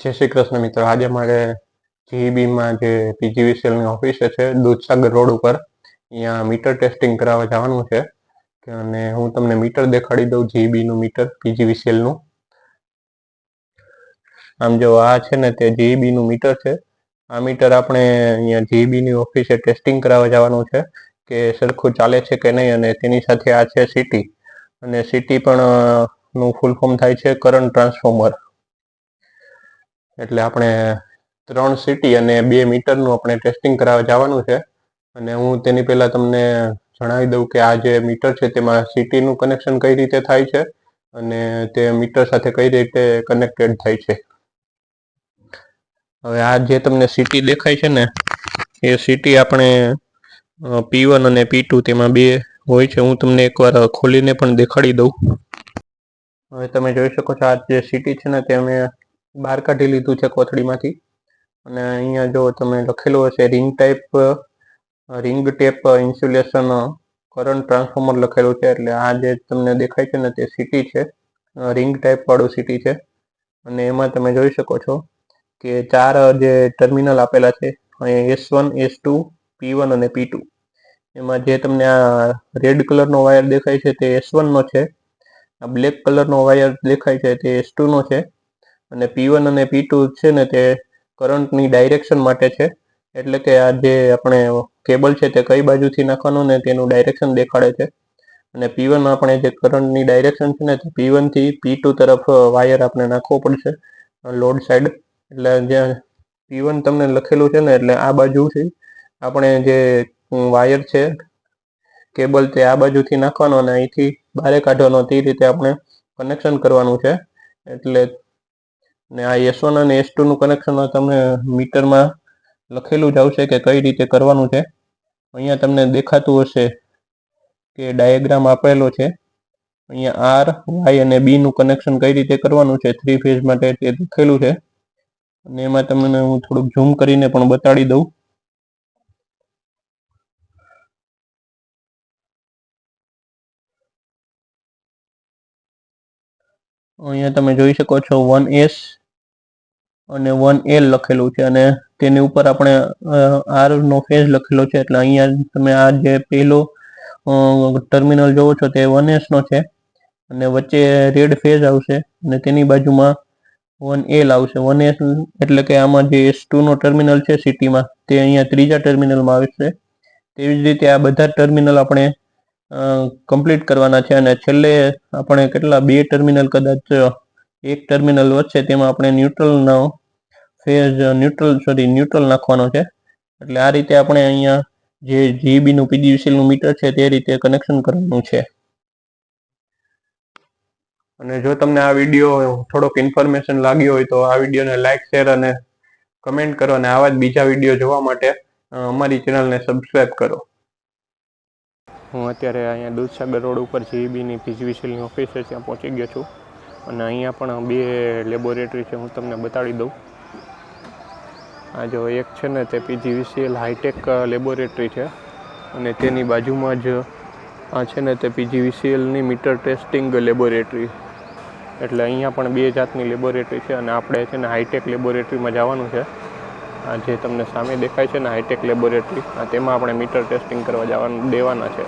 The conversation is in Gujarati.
જય શ્રી કૃષ્ણ મિત્રો. આજે મારે જીઈબીમાં જે પીજીવીસીએલની ઓફિસ છે દૂધસાગર રોડ ઉપર, અહીંયા મીટર ટેસ્ટિંગ કરાવવા જવાનું છે. અને હું તમને મીટર દેખાડી દઉં, જીઈબીનું મીટર પીજીવીસીએલનું. આમ જો આ છે ને તે જીઈબીનું મીટર છે. આ મીટર આપણે અહીંયા જીઈબીની ઓફિસે ટેસ્ટિંગ કરાવવા જવાનું છે કે સરખું ચાલે છે કે નહીં. અને તેની સાથે આ છે સીટી, અને સીટી પણ નું ફૂલ ફોર્મ થાય છે કરંટ ટ્રાન્સફોર્મર. એટલે આપણે 3 સીટી અને 2 મીટરનું આપણે ટેસ્ટિંગ કરાવવા જવાનું છે. અને હું તેની પહેલાં તમને જણાવી દઉં કે આ જે મીટર છે તેમાં સીટીનું કનેક્શન કઈ રીતે થાય છે અને તે મીટર સાથે કઈ રીતે કનેક્ટેડ થાય છે. હવે આ જે તમને સીટી દેખાય છે ને, એ સીટી આપણે P1 અને P2 તેમાં 2 હોય છે. હું તમને એકવાર ખોલીને પણ દેખાડી દઉં. હવે તમે જોઈ શકો છો, આ જે સીટી છે ને તે અમે બહાર કાઢી લીધું છે કોથળીમાંથી. અને અહીંયા જો તમે લખેલું હશે ring tape insulation current transformer લખેલું છે. એટલે આ જે તમને દેખાય છે ને તે સીટી છે, રિંગ ટાઈપ વાળું સીટી છે. અને એમાં તમે જોઈ શકો છો કે 4 જે ટર્મિનલ આપેલા છે, અહીંયા S1, S2, P1 અને P2. એમાં જે તમને આ રેડ કલરનો વાયર દેખાય છે તે S1 નો છે. આ બ્લેક કલરનો વાયર દેખાય છે તે S2 નો છે. અને P1 અને P2 છે ને તે કરંટની ડાયરેક્શન માટે છે. એટલે કે આ જે આપણે કેબલ છે તે કઈ બાજુથી નાખવાનું ને તેનું ડાયરેક્શન દેખાડે છે. અને P1 આપણે જે કરંટની ડાયરેક્શન છે ને તે P1 થી P2 તરફ વાયર આપણે નાખવો પડશે લોડ સાઈડ. એટલે જ્યાં P1 તમને લખેલું છે ને, એટલે આ બાજુથી આપણે જે વાયર છે કેબલ તે આ બાજુથી નાખવાનો અને અહીંથી બહાર કાઢવાનો, તે રીતે આપણે કનેક્શન કરવાનું છે. એટલે ને આ S1 અને S2 નું કનેક્શન તમને મીટરમાં લખેલું જ આવશે કે કઈ રીતે કરવાનું છે. અહીંયા તમને દેખાતું હશે કે ડાયાગ્રામ આપેલો છે. અહીંયા R, Y અને B નું કનેક્શન કઈ રીતે કરવાનું છે 3 ફેઝ માટે તે લખેલું છે. અને એમાં તમને હું થોડુંક ઝૂમ કરીને પણ બતાડી દઉં. અહીંયા તમે જોઈ શકો છો 1S અને 1L લખેલું છે, અને તેની ઉપર આપણે R નો ફેઝ લખેલો છે. એટલે અહીંયા તમે આ જે પહેલો ટર્મિનલ જોવો છો તે 1S નો છે, અને વચ્ચે રેડ ફેઝ આવશે અને તેની બાજુમાં 1L આવશે. 1S એટલે કે આમાં જે S2 નો ટર્મિનલ છે સિટીમાં, તે અહીંયા ત્રીજા ટર્મિનલમાં આવશે. તેવી જ રીતે આ બધા ટર્મિનલ આપણે કમ્પ્લીટ કરવાના છે. અને છેલ્લે આપણે કેટલા 2 ટર્મિનલ, કદાચ એક ટર્મિનલ વચ્ચે, તેમાં આપણે ન્યુટ્રલ નાખવાનો છે. એટલે આ રીતે આપણે અહીંયા જે જીઈબીનું પીજીવીસીએલનું મીટર છે તે રીતે કનેક્શન કરવાનું છે. અને જો તમને આ વિડીયો થોડોક ઇન્ફોર્મેશન લાગ્યો હોય તો આ વિડીયોને લાઇક, શેર અને કમેન્ટ કરો. અને આવા જ બીજા વિડીયો જોવા માટે અમારી ચેનલને સબસ્ક્રાઈબ કરો. હું અત્યારે અહીંયા દૂધસાગર રોડ ઉપર જીઈબીની પીજીવીસીએલની ઓફિસ છે ત્યાં પહોંચી ગયો છું. અને અહીંયા પણ 2 લેબોરેટરી છે, હું તમને બતાડી દઉં. આ જો એક છે ને તે પીજીવીસીએલ હાઈટેક લેબોરેટરી છે, અને તેની બાજુમાં જ આ છે ને તે પીજીવીસીએલની મીટર ટેસ્ટિંગ લેબોરેટરી. એટલે અહીંયા પણ 2 જાતની લેબોરેટરી છે. અને આપણે છે ને હાઈટેક લેબોરેટરીમાં જવાનું છે. આ જે તમને સામે દેખાય છે ને હાઈટેક લેબોરેટરી, તેમાં આપણે મીટર ટેસ્ટિંગ કરવા દેવાના છે.